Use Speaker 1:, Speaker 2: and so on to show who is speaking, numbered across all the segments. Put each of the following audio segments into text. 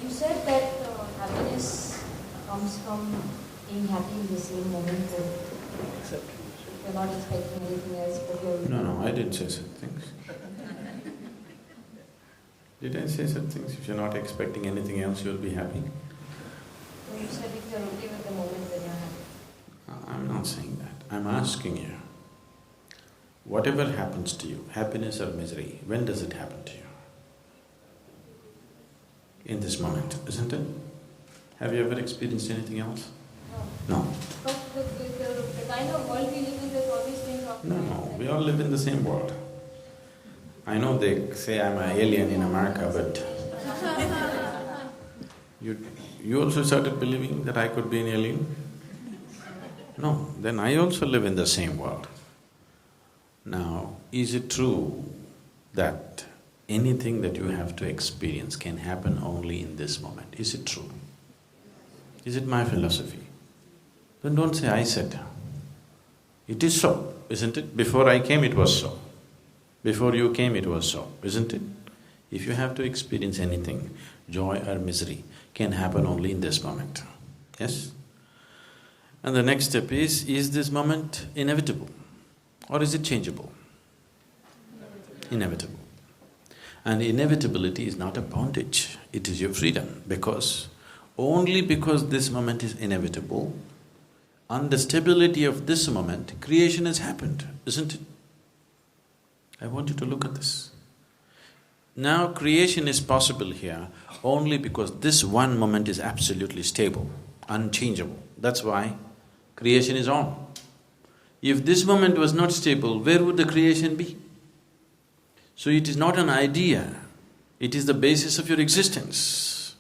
Speaker 1: You said that happiness comes from being happy in the same moment. You're not expecting anything else, but you're...
Speaker 2: No, I didn't say such things. Did I say such things? If you're not expecting anything else, you'll be happy?
Speaker 1: No, you said if you're okay with the moment, then you're happy.
Speaker 2: I'm not saying that. I'm asking you, whatever happens to you, happiness or misery, when does it happen to you? In this moment, isn't it? Have you ever experienced anything else?
Speaker 1: No.
Speaker 2: No.
Speaker 1: But the kind of world we live in, there's always been talking
Speaker 2: No, we all live in the same world. I know they say I'm an alien in America, but you also started believing that I could be an alien? No, then I also live in the same world. Now, is it true that anything that you have to experience can happen only in this moment? Is it true? Is it my philosophy? Then don't say I said. It is so, isn't it? Before I came, it was so. Before you came, it was so, isn't it? If you have to experience anything, joy or misery, can happen only in this moment. Yes? And the next step is this moment inevitable or is it changeable? Inevitable. And inevitability is not a bondage, it is your freedom, because only because this moment is inevitable, on the stability of this moment, creation has happened, isn't it? I want you to look at this. Now creation is possible here only because this one moment is absolutely stable, unchangeable. That's why creation is on. If this moment was not stable, where would the creation be? So it is not an idea, it is the basis of your existence.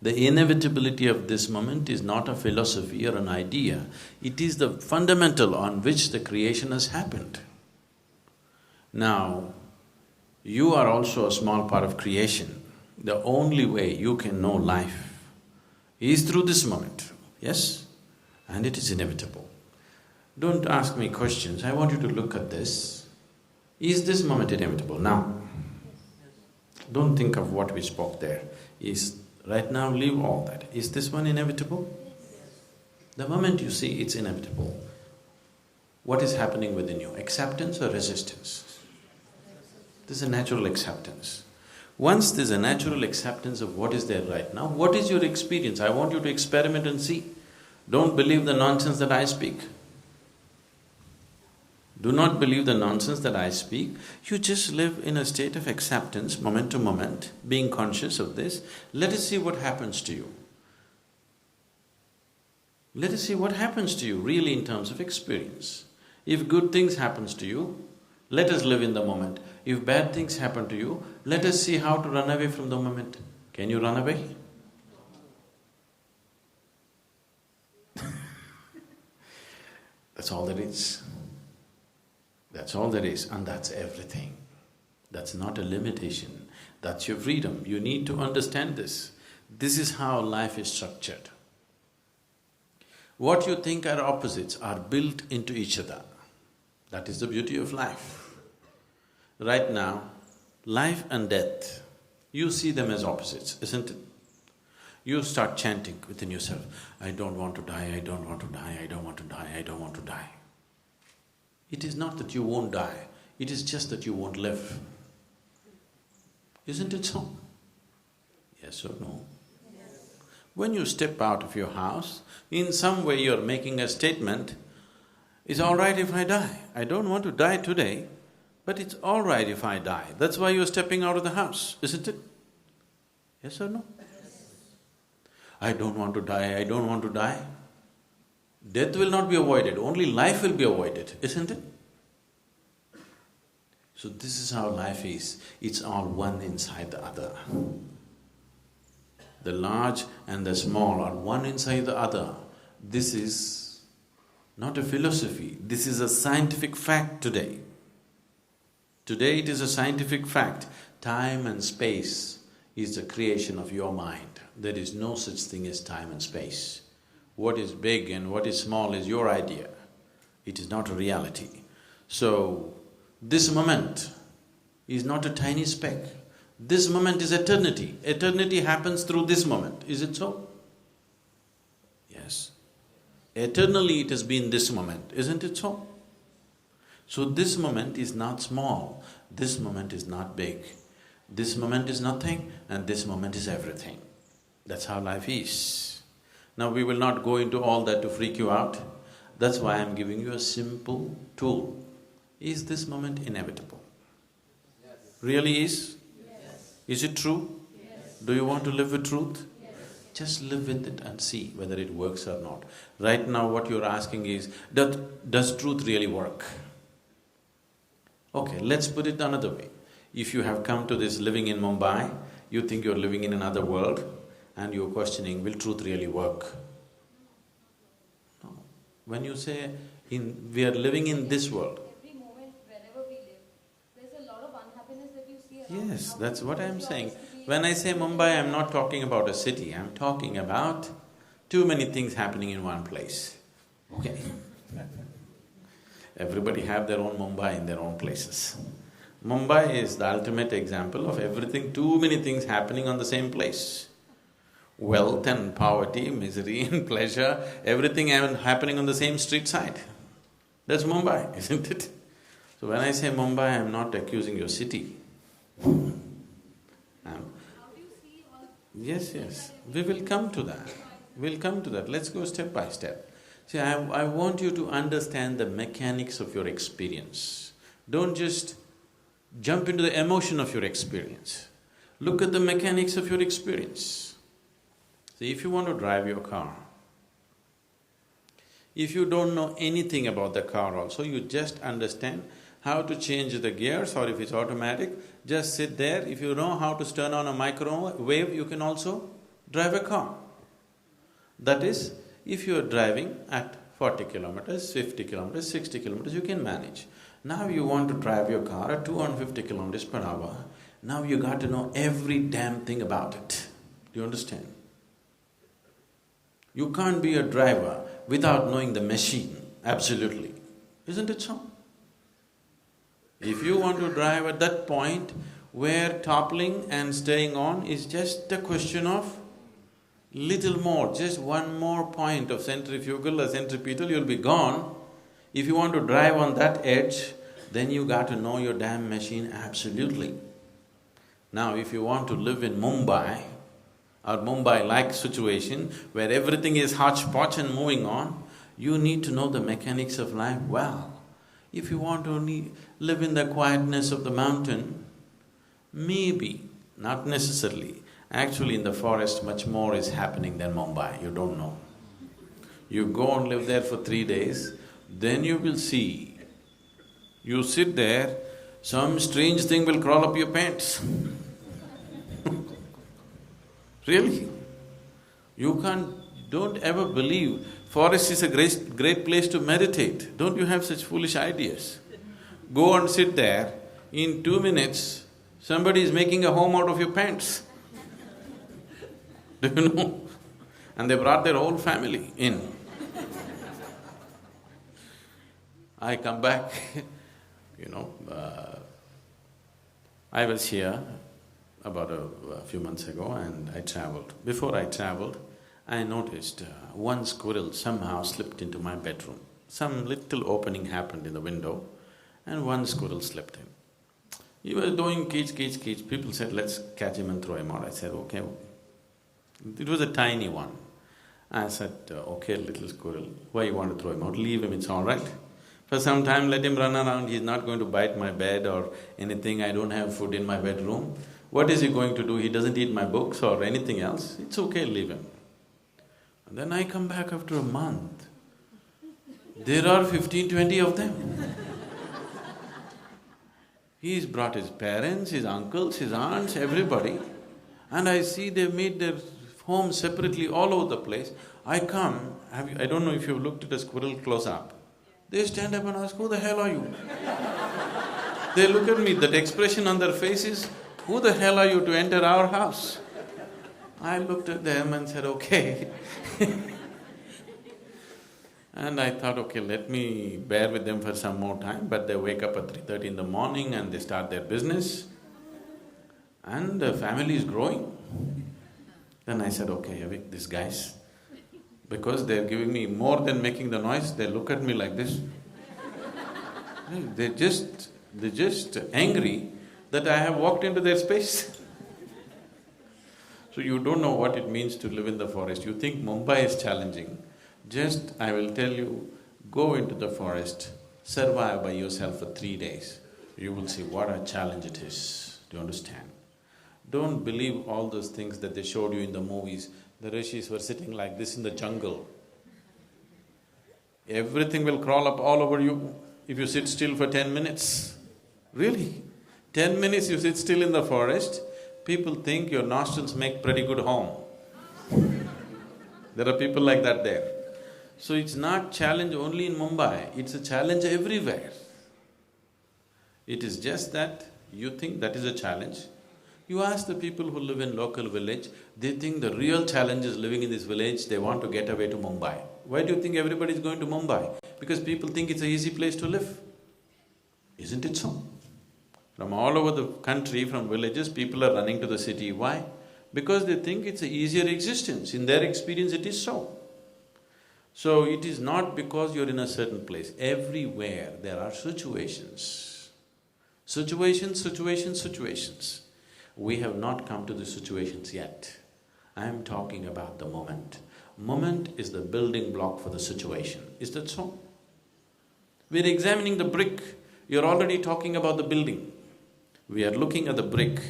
Speaker 2: The inevitability of this moment is not a philosophy or an idea, it is the fundamental on which the creation has happened. Now, you are also a small part of creation. The only way you can know life is through this moment, yes? And it is inevitable. Don't ask me questions, I want you to look at this. Is this moment inevitable? Now, don't think of what we spoke there. Right now, leave all that. Is this one inevitable? The moment you see it's inevitable, what is happening within you? Acceptance or resistance? This is a natural acceptance. Once there's a natural acceptance of what is there right now, what is your experience? I want you to experiment and see. Don't believe the nonsense that I speak. Do not believe the nonsense that I speak. You just live in a state of acceptance, moment to moment, being conscious of this. Let us see what happens to you. Let us see what happens to you really in terms of experience. If good things happens to you, let us live in the moment. If bad things happen to you, let us see how to run away from the moment. Can you run away? That's all there is. That's all there is, and that's everything. That's not a limitation, that's your freedom. You need to understand this. This is how life is structured. What you think are opposites are built into each other. That is the beauty of life. Right now, life and death, you see them as opposites, isn't it? You start chanting within yourself, I don't want to die, I don't want to die, I don't want to die, I don't want to die. It is not that you won't die, it is just that you won't live. Isn't it so? Yes or no? Yes. When you step out of your house, in some way you're making a statement, it's all right if I die. I don't want to die today, but it's all right if I die. That's why you're stepping out of the house, isn't it? Yes or no? Yes. I don't want to die, I don't want to die. Death will not be avoided, only life will be avoided, isn't it? So this is how life is, it's all one inside the other. The large and the small are one inside the other. This is not a philosophy, this is a scientific fact today. Today it is a scientific fact. Time and space is the creation of your mind. There is no such thing as time and space. What is big and what is small is your idea. It is not a reality. So, this moment is not a tiny speck. This moment is eternity. Eternity happens through this moment. Is it so? Yes. Eternally it has been this moment, isn't it so? So this moment is not small, this moment is not big. This moment is nothing and this moment is everything. That's how life is. Now we will not go into all that to freak you out. That's why I'm giving you a simple tool. Is this moment inevitable?
Speaker 3: Yes.
Speaker 2: Really is?
Speaker 3: Yes.
Speaker 2: Is it true?
Speaker 3: Yes.
Speaker 2: Do you want to live with truth?
Speaker 3: Yes.
Speaker 2: Just live with it and see whether it works or not. Right now what you're asking is, does truth really work? Okay, let's put it another way. If you have come to this living in Mumbai, you think you're living in another world and you're questioning, will truth really work? No. When you say, we are living in this world.
Speaker 1: Every moment, wherever we live, there's a lot of unhappiness that you see around.
Speaker 2: Yes, that's what I'm saying. When I say Mumbai, I'm not talking about a city, I'm talking about too many things happening in one place. Okay? Everybody have their own Mumbai in their own places. Mumbai is the ultimate example of everything, too many things happening on the same place. Wealth and poverty, misery and pleasure, everything happening on the same street side. That's Mumbai, isn't it? So when I say Mumbai, I'm not accusing your city.
Speaker 1: How do you see all…
Speaker 2: Yes, we will come to that. We'll come to that. Let's go step by step. See, I want you to understand the mechanics of your experience. Don't just jump into the emotion of your experience. Look at the mechanics of your experience. See, if you want to drive your car, if you don't know anything about the car also, you just understand how to change the gears, or if it's automatic, just sit there. If you know how to turn on a microwave, you can also drive a car. That is, if you are driving at 40 kilometers, 50 kilometers, 60 kilometers, you can manage. Now you want to drive your car at 250 kilometers per hour, now you got to know every damn thing about it. Do you understand? You can't be a driver without knowing the machine, absolutely. Isn't it so? If you want to drive at that point where toppling and staying on is just a question of little more, just one more point of centrifugal or centripetal, you'll be gone. If you want to drive on that edge, then you got to know your damn machine absolutely. Now, if you want to live in Mumbai, or Mumbai-like situation where everything is hodgepodge and moving on, you need to know the mechanics of life well. If you want to live in the quietness of the mountain, maybe, not necessarily. Actually, in the forest, much more is happening than Mumbai, you don't know. You go and live there for 3 days, then you will see. You sit there, some strange thing will crawl up your pants. Really? You don't ever believe forest is a great place to meditate. Don't you have such foolish ideas? Go and sit there, in 2 minutes, somebody is making a home out of your pants. Do you know? And they brought their whole family in. I come back, I was here about a few months ago and I travelled. Before I travelled, I noticed one squirrel somehow slipped into my bedroom. Some little opening happened in the window and one squirrel slipped in. He was doing keech, keech, keech. People said, let's catch him and throw him out. I said, okay. It was a tiny one. I said, okay, little squirrel, why you want to throw him out? Leave him, it's all right. For some time, let him run around, he's not going to bite my bed or anything, I don't have food in my bedroom. What is he going to do? He doesn't eat my books or anything else, it's okay, leave him. And then I come back after a month. There are 15-20 of them. He's brought his parents, his uncles, his aunts, everybody. And I see they've made their homes separately all over the place. I come, I don't know if you've looked at a squirrel close up. They stand up and ask, who the hell are you? They look at me, that expression on their faces, who the hell are you to enter our house? I looked at them and said, okay. And I thought, okay, let me bear with them for some more time, but they wake up at 3:30 in the morning and they start their business. and the family is growing. Then I said, okay, evict these guys. Because they're giving me more than making the noise, they look at me like this. They're just angry that I have walked into their space. So you don't know what it means to live in the forest. You think Mumbai is challenging. Just, I will tell you, go into the forest, survive by yourself for 3 days. You will see what a challenge it is. Do you understand? Don't believe all those things that they showed you in the movies. The rishis were sitting like this in the jungle. Everything will crawl up all over you if you sit still for 10 minutes. Really? 10 minutes you sit still in the forest, people think your nostrils make pretty good home. There are people like that there. So it's not challenge only in Mumbai, it's a challenge everywhere. It is just that you think that is a challenge. You ask the people who live in local village, they think the real challenge is living in this village, they want to get away to Mumbai. Why do you think everybody is going to Mumbai? Because people think it's an easy place to live. Isn't it so? From all over the country, from villages, people are running to the city. Why? Because they think it's an easier existence. In their experience, it is so. So it is not because you're in a certain place. Everywhere there are situations. Situations. We have not come to the situations yet. I am talking about the moment. Moment is the building block for the situation. Is that so? We're examining the brick. You're already talking about the building. We are looking at the brick.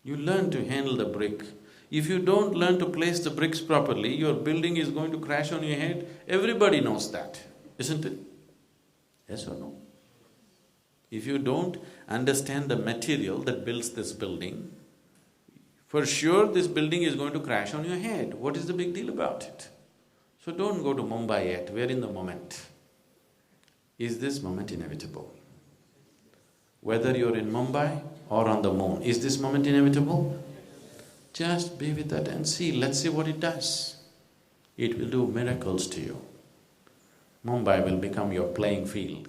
Speaker 2: You learn to handle the brick. If you don't learn to place the bricks properly, your building is going to crash on your head. Everybody knows that, isn't it? Yes or no? If you don't understand the material that builds this building, for sure this building is going to crash on your head. What is the big deal about it? So don't go to Mumbai yet, we're in the moment. Is this moment inevitable? Whether you're in Mumbai or on the moon, is this moment inevitable? Just be with that and see, let's see what it does. It will do miracles to you. Mumbai will become your playing field.